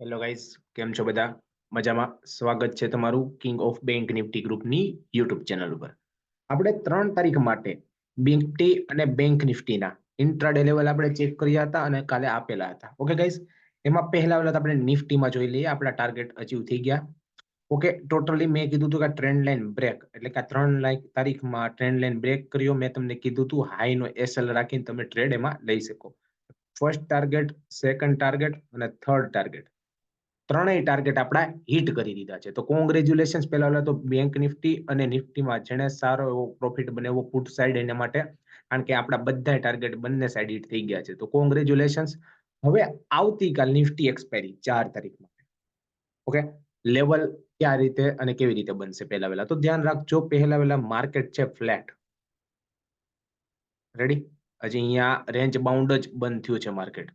Hello guys, કેમ છો બધા? મજામાં? સ્વાગત છે તમારું કિંગ ઓફ બેંક નિફ્ટી ગ્રુપની યુટ્યુબ ચેનલ ઉપર. આપણે 3 તારીખ માટે નિફ્ટી અને બેંક નિફ્ટીના ઇન્ટ્રાડે લેવલ આપણે ચેક કર્યા હતા અને કાલે આપેલા હતા. ઓકે ગાઈસ, એમાં પહેલા વેલા આપણે નિફ્ટીમાં જોઈ લઈએ. આપણા ટાર્ગેટ અચીવ થઈ ગયા. ઓકે, ટોટલી મેં કીધું હતું કે ટ્રેન્ડ લાઇન બ્રેક, એટલે કે 3 તારીખમાં ટ્રેન્ડ લાઇન બ્રેક કર્યો. મેં તમને કીધું હતું હાઈનો એસએલ રાખીને તમે ટ્રેડ એમાં લઈ શકો. ફર્સ્ટ ટાર્ગેટ, સેકન્ડ ટાર્ગેટ અને થર્ડ ટાર્ગેટ, ત્રણેય ટાર્ગેટ આપણા હિટ કરી દીધા છે. તો કોંગ્રેચ્યુલેશન પહેલા તો બેંક નિફ્ટી અને નિફ્ટીમાં જેને સારો એવો પ્રોફિટ બને પુટ સાઈડ એના માટે, કારણ કે આપણા બધા ટાર્ગેટ બંને સાઈડ હિટ થઈ ગયા છે. તો કોંગ્રેચ્યુલેશન. હવે આવતીકાલ નિફ્ટી એક્સપાયરી 4 તારીખ માટે. ઓકે, લેવલ ક્યાં રીતે અને કેવી રીતે બનશે પહેલા વહેલા તો ધ્યાન રાખજો. પહેલા વહેલા માર્કેટ છે ફ્લેટ. રેડી? હજી અહીંયા રેન્જ બાઉન્ડ જ બંધ થયું છે માર્કેટ.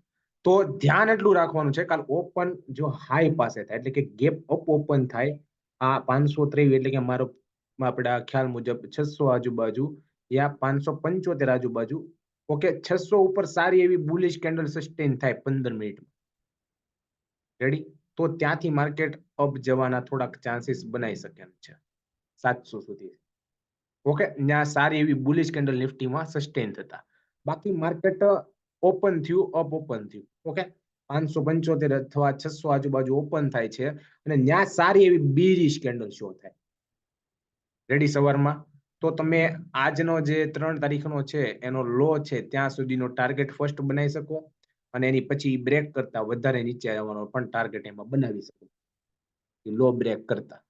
તો ધ્યાન એટલું રાખવાનું છે, કાલ ઓપન જો હાઈ પાસે થાય એટલે કે ગેપ અપ ઓપન થાય, આ 523 એટલે કે મારો આપણા ખ્યાલ મુજબ 600 આજુબાજુ યા 575 આજુબાજુ. ઓકે, 600 ઉપર સારી એવી બુલિશ કેન્ડલ સસ્ટેન થાય 15 મિનિટમાં. રેડી? તો ત્યાંથી માર્કેટ અપ જવાના થોડાક ચાન્સીસ બનાવી શકે એમ છે 700 સુધી. ઓકે, ત્યાં સારી એવી બુલિશ કેન્ડલ નિફ્ટીમાં સસ્ટેન થતા. બાકી માર્કેટ ઓપન થયું, અપ ઓપન થયું. ઓકે, 575 અથવા 600 આજુબાજુ ઓપન થાય છે અને ત્યાં સારી એવી બીરિશ કેન્ડલ શો થાય. રેડી? સવારમાં તો તમે આજનો જે 3 તારીખનો છે એનો લો છે ત્યાં સુધીનો ટાર્ગેટ ફર્સ્ટ બનાવી શકો અને એની પછી બ્રેક કરતા વધારે નીચે આવવાનો પણ ટાર્ગેટ એમાં બનાવી શકો, લો બ્રેક કરતા.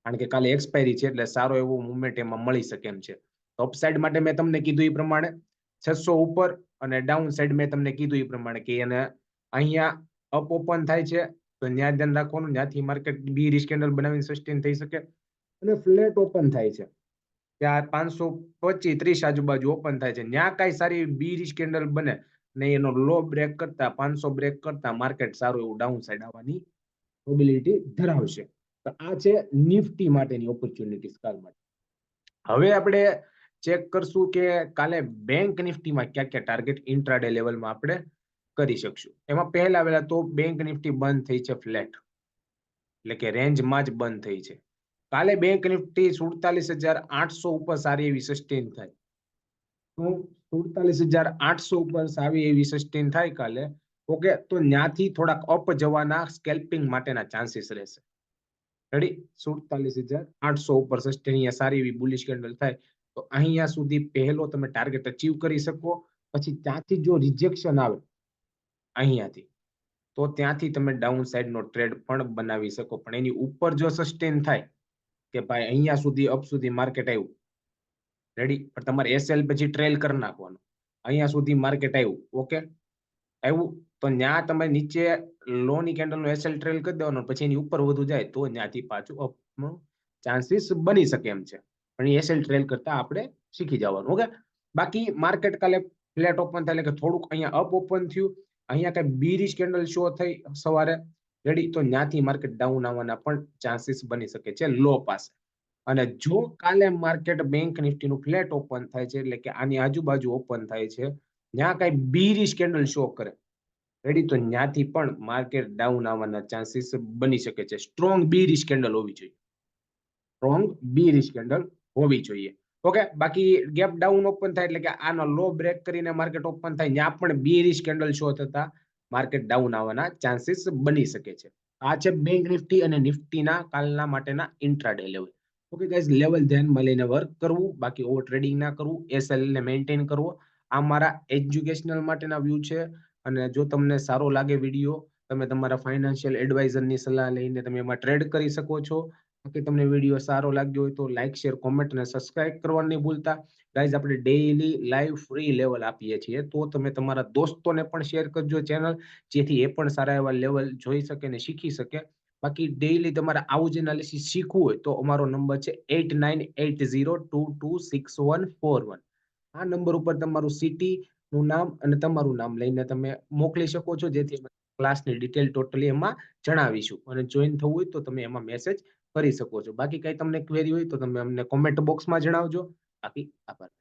કારણ કે કાલે એક્સપાયરી છે એટલે સારો એવો મુવમેન્ટ એમાં મળી શકે એમ છે. અપસાઇડ માટે મેં તમને કીધું એ પ્રમાણે 600 ઉપર અને ડાઉન સાઈડ મેં તમને કીધું એ પ્રમાણે કે એને અહીંયા અપ ઓપન થાય છે તો ત્યાં ધ્યાન રાખવાનું, ત્યાંથી માર્કેટ બી રિસ્ક કેન્ડલ બનાવીને સસ્ટેન થઈ શકે. અને ફ્લેટ ઓપન થાય છે ત્યાં 525-30 આજુબાજુ ઓપન થાય છે, ત્યાં કઈ સારી બી રિસ્ક કેન્ડલ બને ને એનો લો બ્રેક કરતા 500 બ્રેક કરતા માર્કેટ સારું એવું ડાઉન સાઈડ આવવાની પ્રોબેબિલિટી ધરાવશે. તો આ છે નિફ્ટી માટેની ઓપોર્ચ્યુનિટીઝ કાલ માટે. હવે આપણે ચેક કરશું કે કાલે બેંક નિફ્ટીમાં ક્યાં ક્યાં ટાર્ગેટ ઇન્ટ્રાડે લેવલમાં આપણે કરી શકશું. એમાં પહેલા વેલા તો બેંક નિફ્ટી બંધ થઈ છે ફ્લેટ, એટલે કે રેન્જમાં જ બંધ થઈ છે. કાલે બેંક નિફ્ટી 47,800 ઉપર સારી એવી સસ્ટેન થાય. તો 47,800 ઉપર સારી એવી સસ્ટેન થાય કાલે. ઓકે, તો ત્યાંથી થોડાક અપ જવાના સ્કેલ્પિંગ માટેના ચાન્સીસ રહેશે. રેડી? 47,800 ઉપર સસ્ટેન અહીંયા સારી એવી બુલિશ કેન્ડલ થાય તો અહીંયા સુધી પહેલો તમે ટાર્ગેટ અચીવ કરી શકો. પછી ત્યાંથી જો રિજેક્શન આવે અહીંયાથી તો ત્યાંથી તમે ડાઉન સાઈડનો ટ્રેડ પણ બનાવી શકો. પણ એની ઉપર જો સસ્ટેન થાય કે ભાઈ અહીંયા સુધી અપ સુધી માર્કેટ આવ્યું, રેડી, પણ તમારે એસએલ પછી ટ્રેલ કરી નાખવાનું. અહીંયા સુધી માર્કેટ આવ્યું, ઓકે, આવ્યું તો ત્યાં તમે નીચે લો ની કેન્ડલ નો એસએલ ટ્રેલ કરી દેવાનો, પછી એની ઉપર વધુ જાય તો ત્યાંથી પાછું અપ નો ચાન્સીસ બની શકે એમ છે. પણ એ એસએલ ટ્રેલ કરતા આપણે શીખી જવાનું. ઓકે, બાકી માર્કેટ કાલે ફ્લેટ ઓપન થાય એટલે કે થોડુંક અહીંયા અપ ઓપન થયું, અહીંયા કઈ બીરિશ કેન્ડલ શો થઈ સવારે, રેડી, તો ત્યાંથી માર્કેટ ડાઉન આવવાના પણ ચાન્સીસ બની શકે છે લો પાસે. અને જો કાલે માર્કેટ બેંક નિફ્ટીનું ફ્લેટ ઓપન થાય છે એટલે કે આની આજુબાજુ ઓપન થાય છે, ત્યાં કઈ બીરિશ કેન્ડલ શો કરે, રેડી, તો ત્યાંથી પણ માર્કેટ ડાઉન આવવાના ચાન્સીસ બની શકે છે. સ્ટ્રોંગ બીરિશ કેન્ડલ હોવી જોઈએ, સ્ટ્રોંગ બીરિશ કેન્ડલ હોવી જોઈએ. ઓકે, બાકી ગેપ ડાઉન ઓપન થાય એટલે કે આનો લો બ્રેક કરીને માર્કેટ ઓપન થાય, ત્યાં પણ બીરિશ કેન્ડલ શો થતા માર્કેટ ડાઉન આવવાના ચાન્સીસ બની શકે છે. આ છે બેંક નિફ્ટી અને નિફ્ટીના કાલના માટેના intraday level. Okay guys, level ધ્યાનમાં લઈને વર્ક કરવું, બાકી ઓવર ટ્રેડિંગ ના કરવું, એસએલ ને મેન્ટેન કરવો. આ મારા એજ્યુકેશનલ માટેના વ્યૂ છે અને જો તમને સારો લાગે વિડીયો, તમે તમારા ફાઇનાન્શિયલ એડવાઇઝરની સલાહ લઈને તમે એમાં ટ્રેડ કરી શકો છો. બાકી તમને વિડીયો સારો લાગ્યો હોય તો લાઈક, શેર, કોમેન્ટ અને સબસ્ક્રાઇબ કરવાનું નહીં ભૂલતા. ગાઈઝ, આપણે ડેઈલી લાઈવ ફ્રી લેવલ આપીએ છીએ, તો તમે તમારા દોસ્તોને પણ શેર કરજો ચેનલ, જેથી એ પણ સારા એવા લેવલ જોઈ શકે ને શીખી શકે. બાકી ડેઈલી તમારે આવું જ એનાલિસિસ શીખવું હોય તો અમારો નંબર છે 8980226141. આ નંબર ઉપર તમારું સિટી નું નામ અને તમારું નામ લઈને તમે મોકલી શકો છો, જેથી ક્લાસની ડિટેલ ટોટલી એમાં જણાવીશું. અને જોઈન થવું હોય તો તમે એમાં મેસેજ કરી શકો છો. બાકી કઈ તમને ક્વેરી હોય તો તમે અમને કોમેન્ટ બોક્સમાં જણાવજો. બાકી આભાર.